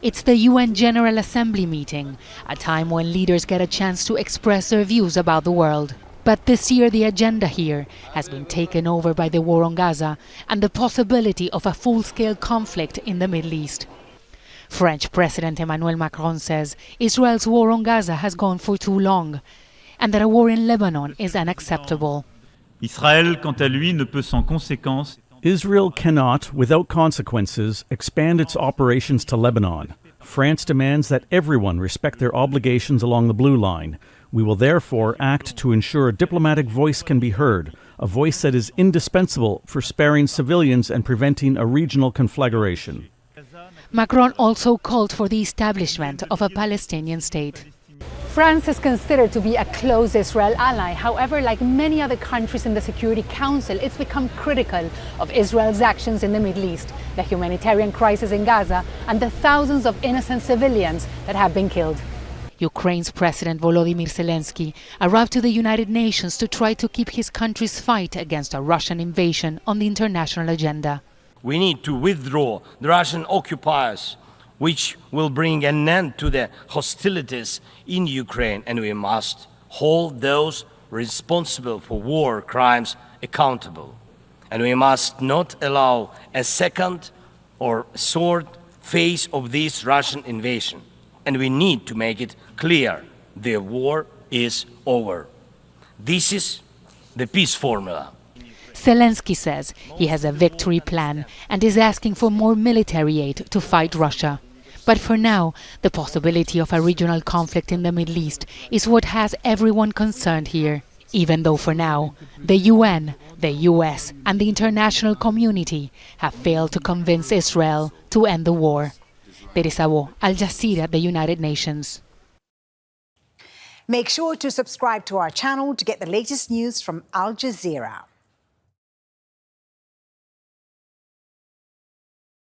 It's the UN General Assembly meeting, a time when leaders get a chance to express their views about the world. But this year the agenda here has been taken over by the war on Gaza and the possibility of a full-scale conflict in the Middle East. French President Emmanuel Macron says Israel's war on Gaza has gone for too long and that a war in Lebanon is unacceptable. Israël, quant à lui, ne peut sans conséquence. Israel cannot, without consequences, expand its operations to Lebanon. France demands that everyone respect their obligations along the blue line. We will therefore act to ensure a diplomatic voice can be heard, a voice that is indispensable for sparing civilians and preventing a regional conflagration. Macron also called for the establishment of a Palestinian state. France is considered to be a close Israel ally. However, like many other countries in the Security Council, it's become critical of Israel's actions in the Middle East, the humanitarian crisis in Gaza, and the thousands of innocent civilians that have been killed. Ukraine's President Volodymyr Zelenskyy arrived to the United Nations to try to keep his country's fight against a Russian invasion on the international agenda. We need to withdraw the Russian occupiers, which will bring an end to the hostilities in Ukraine, and we must hold those responsible for war crimes accountable. And we must not allow a second or third phase of this Russian invasion. And we need to make it clear the war is over. This is the peace formula. Zelenskyy says he has a victory plan and is asking for more military aid to fight Russia. But for now, the possibility of a regional conflict in the Middle East is what has everyone concerned here, even though for now, the UN, the US and the international community have failed to convince Israel to end the war. Teresa, Al Jazeera, the United Nations. Make sure to subscribe to our channel to get the latest news from Al Jazeera.